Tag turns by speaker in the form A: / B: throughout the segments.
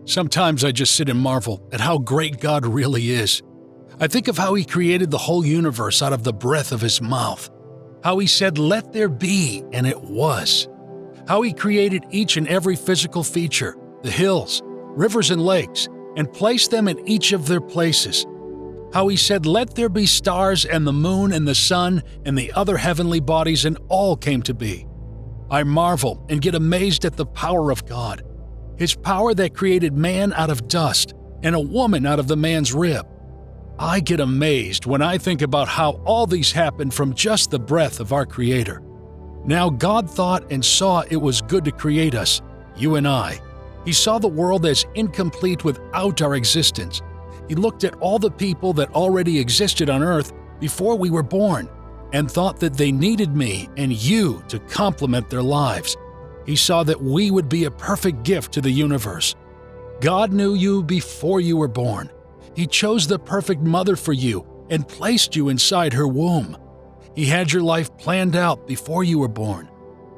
A: Sometimes I just sit and marvel at how great God really is. I think of how He created the whole universe out of the breath of His mouth. How He said, "Let there be," and it was. How He created each and every physical feature, the hills, rivers, and lakes, and placed them in each of their places. How He said, "Let there be stars and the moon and the sun and the other heavenly bodies," and all came to be. I marvel and get amazed at the power of God. His power that created man out of dust and a woman out of the man's rib. I get amazed when I think about how all these happened from just the breath of our Creator. Now God thought and saw it was good to create us, you and I. He saw the world as incomplete without our existence. He looked at all the people that already existed on earth before we were born and thought that they needed me and you to complement their lives. He saw that we would be a perfect gift to the universe. God knew you before you were born. He chose the perfect mother for you and placed you inside her womb. He had your life planned out before you were born.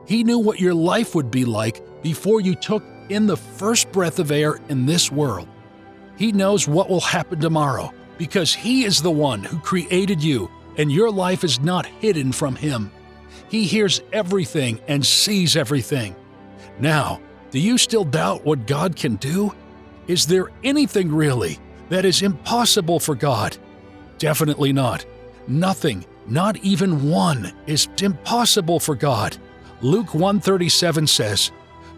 A: He knew what your life would be like before you took in the first breath of air in this world. He knows what will happen tomorrow because He is the one who created you, and your life is not hidden from Him. He hears everything and sees everything. Now, do you still doubt what God can do? Is there anything really that is impossible for God? Definitely not. Nothing, not even one, is impossible for God. Luke 1:37 says,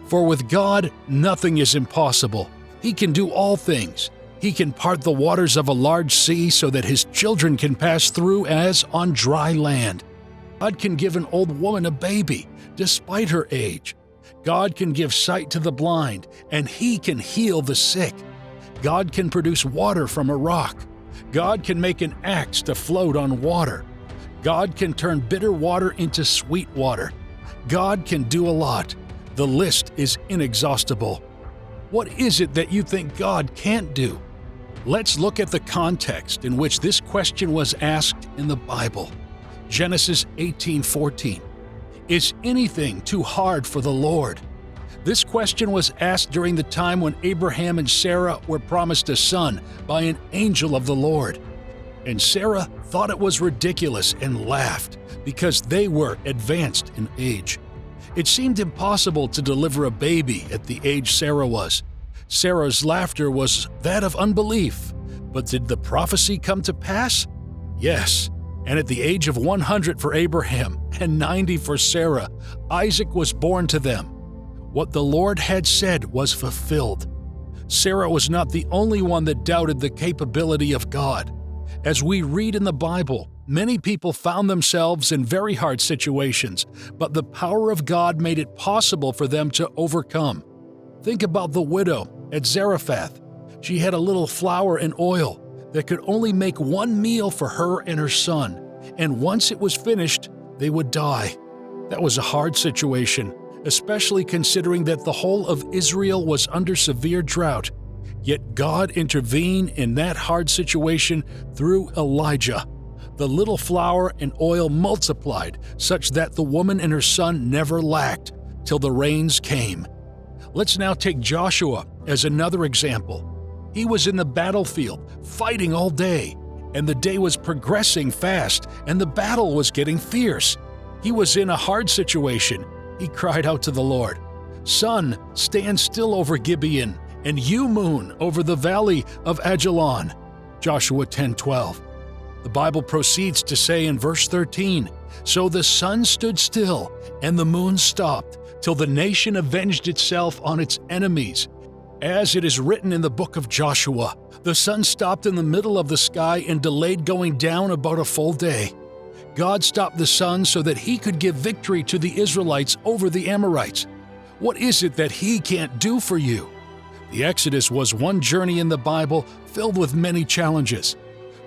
A: "For with God nothing is impossible. He can do all things. He can part the waters of a large sea so that His children can pass through as on dry land. God can give an old woman a baby, despite her age. God can give sight to the blind, and He can heal the sick. God can produce water from a rock. God can make an axe to float on water. God can turn bitter water into sweet water. God can do a lot. The list is inexhaustible. What is it that you think God can't do? Let's look at the context in which this question was asked in the Bible. Genesis 18:14. Is anything too hard for the Lord? This question was asked during the time when Abraham and Sarah were promised a son by an angel of the Lord. And Sarah thought it was ridiculous and laughed because they were advanced in age. It seemed impossible to deliver a baby at the age Sarah was. Sarah's laughter was that of unbelief. But did the prophecy come to pass? Yes. And at the age of 100 for Abraham and 90 for Sarah, Isaac was born to them. What the Lord had said was fulfilled. Sarah was not the only one that doubted the capability of God. As we read in the Bible, many people found themselves in very hard situations, but the power of God made it possible for them to overcome. Think about the widow at Zarephath. She had a little flour and oil that could only make one meal for her and her son, and once it was finished, they would die. That was a hard situation, especially considering that the whole of Israel was under severe drought. Yet God intervened in that hard situation through Elijah. The little flour and oil multiplied such that the woman and her son never lacked till the rains came. Let's now take Joshua as another example. He was in the battlefield, fighting all day, and the day was progressing fast, and the battle was getting fierce. He was in a hard situation. He cried out to the Lord, "Sun, stand still over Gibeon, and you, moon, over the valley of Ajalon." Joshua 10:12. The Bible proceeds to say in verse 13, "So the sun stood still, and the moon stopped, till the nation avenged itself on its enemies. As it is written in the book of Joshua, the sun stopped in the middle of the sky and delayed going down about a full day." God stopped the sun so that He could give victory to the Israelites over the Amorites. What is it that He can't do for you? The Exodus was one journey in the Bible filled with many challenges.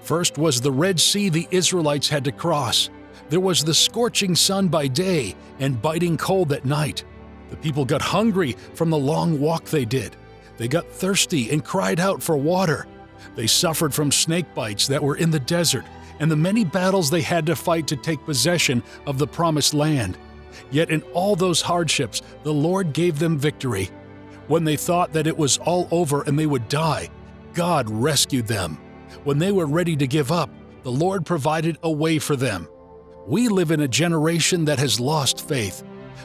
A: First was the Red Sea the Israelites had to cross. There was the scorching sun by day and biting cold at night. The people got hungry from the long walk they did. They got thirsty and cried out for water. They suffered from snake bites that were in the desert and the many battles they had to fight to take possession of the promised land. Yet in all those hardships, the Lord gave them victory. When they thought that it was all over and they would die, God rescued them. When they were ready to give up, the Lord provided a way for them. We live in a generation that has lost faith.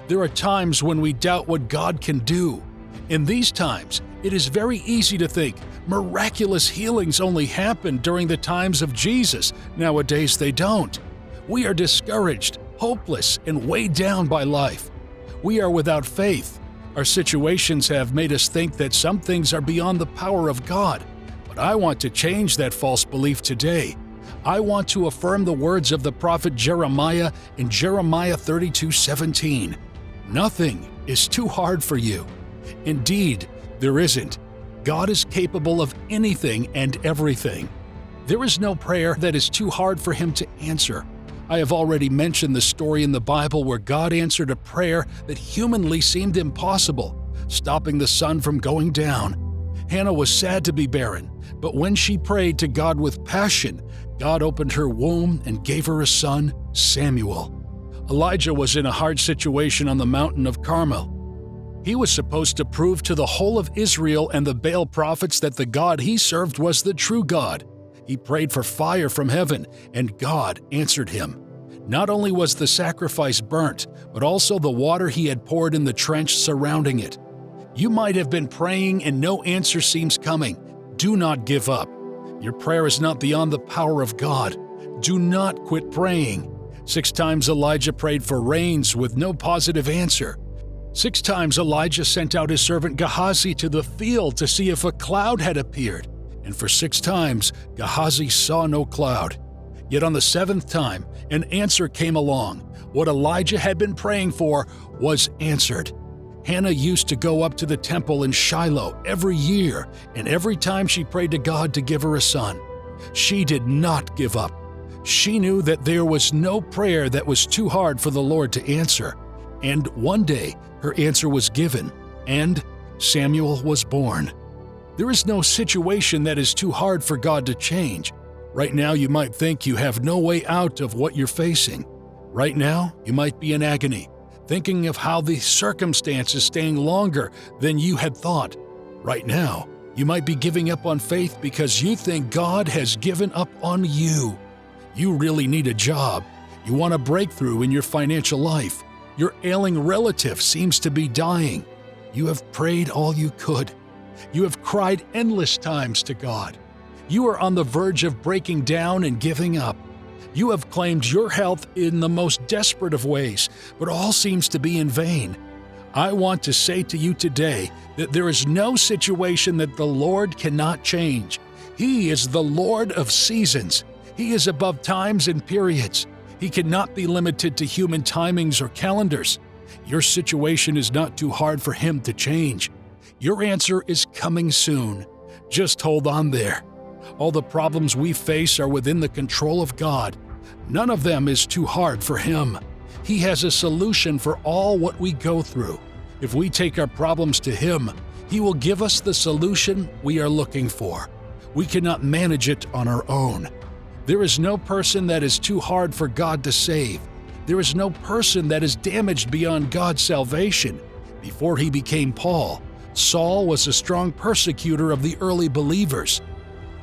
A: There are times when we doubt what God can do. In these times, it is very easy to think miraculous healings only happened during the times of Jesus. Nowadays, they don't. We are discouraged, hopeless, and weighed down by life. We are without faith. Our situations have made us think that some things are beyond the power of God. But I want to change that false belief today. I want to affirm the words of the prophet Jeremiah in Jeremiah 32:17. Nothing is too hard for you. Indeed, there isn't. God is capable of anything and everything. There is no prayer that is too hard for Him to answer. I have already mentioned the story in the Bible where God answered a prayer that humanly seemed impossible, stopping the sun from going down. Hannah was sad to be barren, but when she prayed to God with passion, God opened her womb and gave her a son, Samuel. Elijah was in a hard situation on the mountain of Carmel. He was supposed to prove to the whole of Israel and the Baal prophets that the God he served was the true God. He prayed for fire from heaven, and God answered him. Not only was the sacrifice burnt, but also the water he had poured in the trench surrounding it. You might have been praying and no answer seems coming. Do not give up. Your prayer is not beyond the power of God. Do not quit praying. 6 times Elijah prayed for rains with no positive answer. 6 times Elijah sent out his servant Gehazi to the field to see if a cloud had appeared. And for 6 times, Gehazi saw no cloud. Yet on the 7th time, an answer came along. What Elijah had been praying for was answered. Hannah used to go up to the temple in Shiloh every year, and every time she prayed to God to give her a son. She did not give up. She knew that there was no prayer that was too hard for the Lord to answer. And one day, her answer was given, and Samuel was born. There is no situation that is too hard for God to change. Right now, you might think you have no way out of what you're facing. Right now, you might be in agony, thinking of how the circumstance is staying longer than you had thought. Right now, you might be giving up on faith because you think God has given up on you. You really need a job. You want a breakthrough in your financial life. Your ailing relative seems to be dying. You have prayed all you could. You have cried endless times to God. You are on the verge of breaking down and giving up. You have claimed your health in the most desperate of ways, but all seems to be in vain. I want to say to you today that there is no situation that the Lord cannot change. He is the Lord of seasons. He is above times and periods. He cannot be limited to human timings or calendars. Your situation is not too hard for Him to change. Your answer is coming soon. Just hold on there. All the problems we face are within the control of God. None of them is too hard for Him. He has a solution for all what we go through. If we take our problems to Him, He will give us the solution we are looking for. We cannot manage it on our own. There is no person that is too hard for God to save. There is no person that is damaged beyond God's salvation. Before he became Paul, Saul was a strong persecutor of the early believers.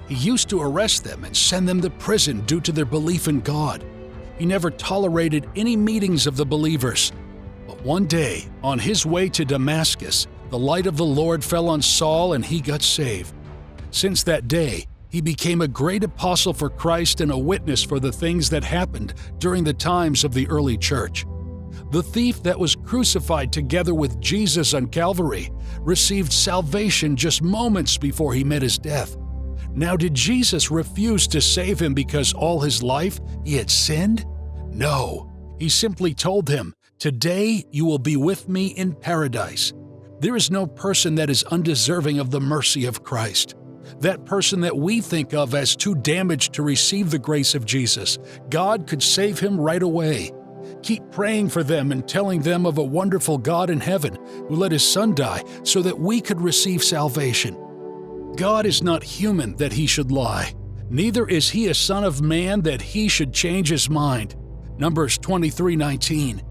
A: He used to arrest them and send them to prison due to their belief in God. He never tolerated any meetings of the believers. But one day, on his way to Damascus, the light of the Lord fell on Saul and he got saved. Since that day, he became a great apostle for Christ and a witness for the things that happened during the times of the early church. The thief that was crucified together with Jesus on Calvary received salvation just moments before he met his death. Now, did Jesus refuse to save him because all his life he had sinned? No. He simply told him, "Today you will be with me in paradise." There is no person that is undeserving of the mercy of Christ. That person that we think of as too damaged to receive the grace of Jesus, God could save him right away. Keep praying for them and telling them of a wonderful God in heaven who let his Son die so that we could receive salvation. God is not human that he should lie. Neither is he a son of man that he should change his mind. Numbers 23:19.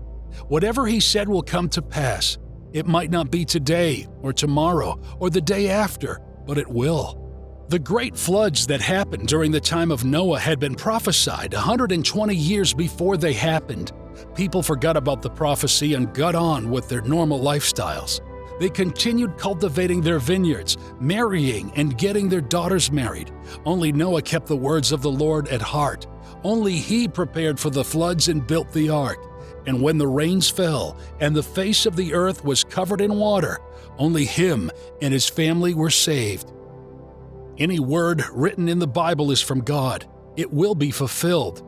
A: Whatever he said will come to pass. It might not be today or tomorrow or the day after, but it will. The great floods that happened during the time of Noah had been prophesied 120 years before they happened. People forgot about the prophecy and got on with their normal lifestyles. They continued cultivating their vineyards, marrying and getting their daughters married. Only Noah kept the words of the Lord at heart. Only he prepared for the floods and built the ark. And when the rains fell and the face of the earth was covered in water, only him and his family were saved. Any word written in the Bible is from God. It will be fulfilled.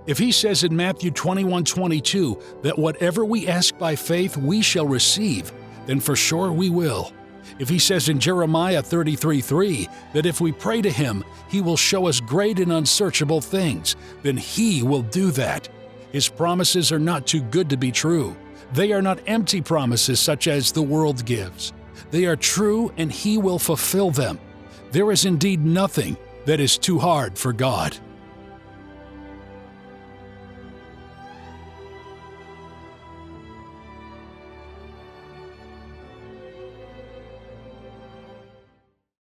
A: If he says in Matthew 21:22 that whatever we ask by faith we shall receive, then for sure we will. If he says in Jeremiah 33:3 that if we pray to him, he will show us great and unsearchable things, then he will do that. His promises are not too good to be true. They are not empty promises such as the world gives. They are true and he will fulfill them. There is indeed nothing that is too hard for God.